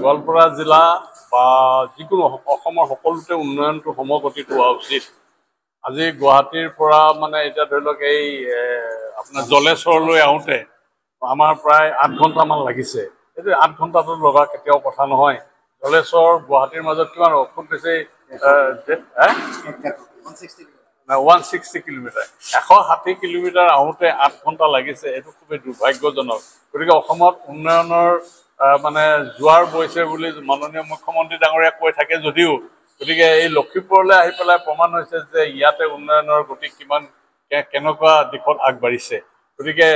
গোৱালপাৰা জিলা বা যিকোনো অসমৰ সকলোতে উন্নয়নটো সমগতিত হোৱা উচিত। আজি গুৱাহাটীৰ পৰা মানে এতিয়া ধৰি লওক এই আপোনাৰ জলেশ্বৰলৈ আহোঁতে আমাৰ প্ৰায় 8 ঘণ্টামান লাগিছে। এইটো 8 ঘণ্টাটো লগা কেতিয়াও কথা নহয়। জলেশ্বৰ গুৱাহাটীৰ মাজত কিমান খুব বেছি 160 কিলোমিটাৰ, 160 কিলোমিটাৰ আহোঁতে 8 ঘণ্টা লাগিছে। এইটো খুবেই দুৰ্ভাগ্যজনক। গতিকে অসমত উন্নয়নৰ মানে জোৱাৰ বৈছে বুলি মাননীয় মুখ্যমন্ত্ৰী ডাঙৰীয়া কৈ থাকে যদিও, গতিকে এই লখিমপুৰলৈ আহি পেলাই প্ৰমাণ হৈছে যে ইয়াতে উন্নয়নৰ গতি কিমান কেনেকুৱা দিশত আগবাঢ়িছে। গতিকে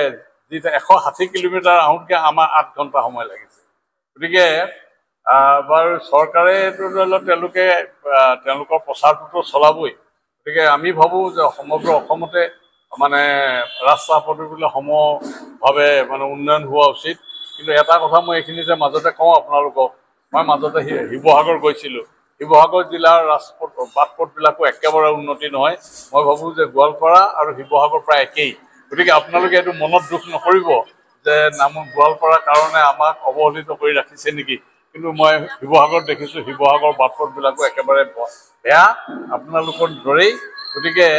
যি 160 কিলোমিটাৰ আহোঁতকৈ আমাৰ 8 ঘণ্টা সময় লাগিছে। গতিকে বাৰু চৰকাৰে এইটো ধৰি লওক তেওঁলোকৰ প্ৰচাৰটোতো চলাবই। গতিকে আমি ভাবোঁ যে সমগ্ৰ অসমতে মানে ৰাস্তা পদূলিবিলাক সমভাৱে মানে উন্নয়ন হোৱা উচিত। কিন্তু এটা কথা মই এইখিনিতে মাজতে কওঁ আপোনালোকক, মই মাজতে শিৱসাগৰ গৈছিলোঁ। শিৱসাগৰ জিলাৰ বাট পথবিলাকো একেবাৰে উন্নতি নহয়। মই ভাবোঁ যে গোৱালপাৰা আৰু শিৱসাগৰ প্ৰায় একেই। গতিকে আপোনালোকে এইটো মনত দুখ নকৰিব যে গোৱালপাৰাৰ কাৰণে আমাক অৱহেলিত কৰি ৰাখিছে নেকি। কিন্তু মই শিৱসাগৰত দেখিছোঁ শিৱসাগৰ বাট পথবিলাকো একেবাৰে বেয়া আপোনালোকৰ দৰেই। গতিকে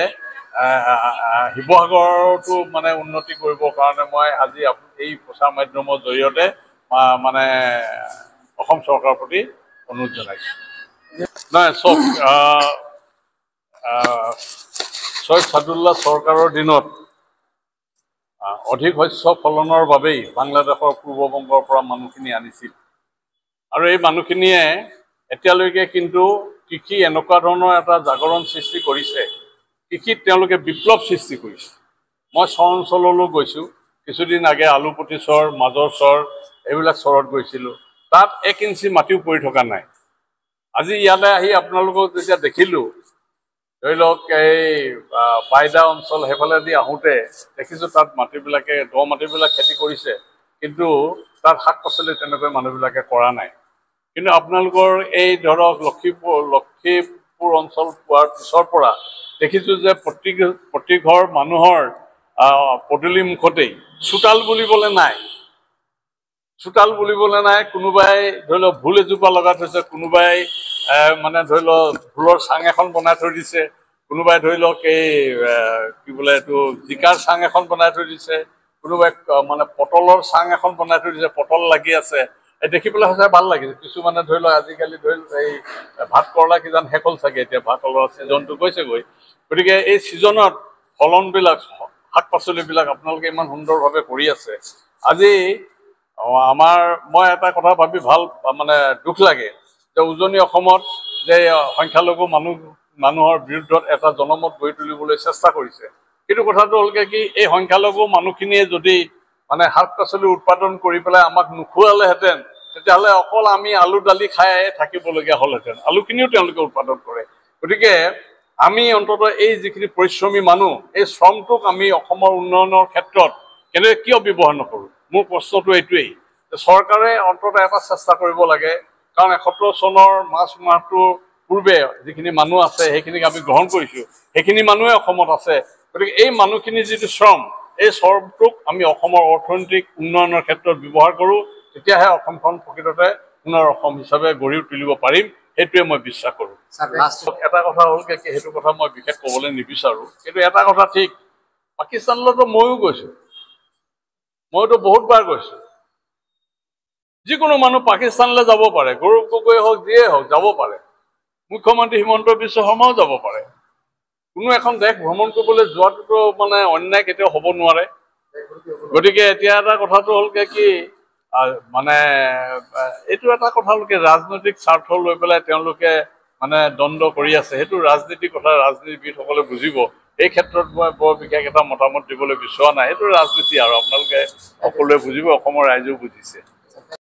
শিৱসাগৰতো মানে উন্নতি কৰিবৰ কাৰণে মই আজি এই প্ৰচাৰ মাধ্যমৰ জৰিয়তে মানে অসম চৰকাৰৰ প্ৰতি অনুৰোধ জনাইছোঁ। নাই চব ছৈয়দ ছাদুল্লাহ চৰকাৰৰ দিনত অধিক শস্য ফলনৰ বাবেই বাংলাদেশৰ পূৰ্ববংগৰ পৰা মানুহখিনি আনিছিল। আৰু এই মানুহখিনিয়ে এতিয়ালৈকে কিন্তু কৃষি এনেকুৱা ধৰণৰ এটা জাগৰণ সৃষ্টি কৰিছে, কৃষিত তেওঁলোকে বিপ্লৱ সৃষ্টি কৰিছে। মই চৰ অঞ্চললৈ গৈছোঁ, কিছুদিন আগে আলুপটি চৰ, মাজৰ চৰ, এইবিলাক চৰত গৈছিলোঁ। তাত 1 ইঞ্চি মাটিও পৰি থকা নাই। আজি ইয়ালৈ আহি আপোনালোকক যেতিয়া দেখিলোঁ, ধৰি লওক এই বাইদা অঞ্চল সেইফালেদি আহোঁতে দেখিছোঁ তাত মাটিবিলাকে মাটিবিলাক খেতি কৰিছে, কিন্তু তাত শাক পাচলি তেনেকৈ মানুহবিলাকে কৰা নাই। কিন্তু আপোনালোকৰ এই ধৰক লখিমপুৰ অঞ্চল পোৱাৰ পিছৰ পৰা দেখিছোঁ যে প্ৰতি ঘৰ মানুহৰ পদূলি মুখতেই চোতাল বুলিবলৈ নাই। চোতাল বুলিবলৈ নাই। কোনোবাই ধৰি লওক ভোল এজোপা লগাই থৈছে, কোনোবাই মানে ধৰি লওক ভোলৰ চাং এখন বনাই থৈ দিছে, কোনোবাই ধৰি লওক এই কি বোলে এইটো জিকাৰ চাং এখন বনাই থৈ দিছে, কোনোবাই মানে পটলৰ চাং এখন বনাই থৈ দিছে, পটল লাগি আছে। এই দেখি পেলাই সঁচাই ভাল লাগিছে। কিছুমানে ধৰি লওক আজিকালি ধৰি লওক এই ভাত কৰলা কিজান শেষ হ'ল চাগে, এতিয়া ভাত কলৰ ছিজনটো গৈছেগৈ। গতিকে এই ছিজনত ফলনবিলাক শাক পাচলিবিলাক আপোনালোকে ইমান সুন্দৰভাৱে কৰি আছে। আজি মই এটা কথা ভাবি মানে দুখ লাগে যে উজনি অসমত যে সংখ্যালঘু মানুহৰ বিৰুদ্ধত এটা জনমত গঢ়ি তুলিবলৈ চেষ্টা কৰিছে। কিন্তু কথাটো হ'লগে কি, এই সংখ্যালঘু মানুহখিনিয়ে যদি মানে শাক পাচলি উৎপাদন কৰি পেলাই আমাক নোখোৱালেহেঁতেন, তেতিয়াহ'লে অকল আমি আলু দালি খাই থাকিবলগীয়া হ'লহেঁতেন। আলুখিনিও তেওঁলোকে উৎপাদন কৰে। গতিকে আমি অন্ততঃ এই যিখিনি পৰিশ্ৰমী মানুহ, এই শ্ৰমটোক আমি অসমৰ উন্নয়নৰ ক্ষেত্ৰত কিয় ব্যৱহাৰ নকৰোঁ? মোৰ প্ৰশ্নটো এইটোৱেই যে চৰকাৰে অন্ততঃ এটা চেষ্টা কৰিব লাগে। কাৰণ 71 চনৰ মাৰ্চ মাহটোৰ পূৰ্বে যিখিনি মানুহ আছে সেইখিনিক আমি গ্ৰহণ কৰিছোঁ, সেইখিনি মানুহে অসমত আছে। গতিকে এই মানুহখিনিৰ যিটো শ্ৰম, এই শ্ৰমটোক আমি অসমৰ অৰ্থনৈতিক উন্নয়নৰ ক্ষেত্ৰত ব্যৱহাৰ কৰোঁ, তেতিয়াহে অসমখন প্ৰকৃততে পুনৰ অসম হিচাপে গঢ়ি তুলিব পাৰিম। সেইটোৱে মই বিশ্বাস কৰোঁ। এটা কথা হ'লগে কি, সেইটো কথা মই বিশেষ ক'বলৈ নিবিচাৰোঁ, কিন্তু এটা কথা ঠিক, পাকিস্তানলৈতো ময়ো গৈছোঁ, মইতো বহুতবাৰ গৈছোঁ। যিকোনো মানুহ পাকিস্তানলৈ যাব পাৰে, গৌৰৱ গগৈ হওক যিয়ে হওক যাব পাৰে, মুখ্যমন্ত্ৰী হিমন্ত বিশ্ব শৰ্মাও যাব পাৰে। কোনো এখন দেশ ভ্ৰমণ কৰিবলৈ যোৱাটোতো মানে অন্যায় কেতিয়াও হ'ব নোৱাৰে। গতিকে এতিয়া এটা কথাটো হ'লগে কি, মানে এইটো এটা কথা হ'লগে ৰাজনৈতিক স্বাৰ্থ লৈ পেলাই তেওঁলোকে মানে দ্বন্দ্ব কৰি আছে। সেইটো ৰাজনীতিৰ কথা ৰাজনীতিবিদসকলে বুজিব। এই ক্ষেত্ৰত মই বৰ বিশেষ এটা মতামত দিবলৈ বিচৰা নাই। সেইটো ৰাজনীতি আৰু আপোনালোকে সকলোৱে বুজিব, অসমৰ ৰাইজেও বুজিছে।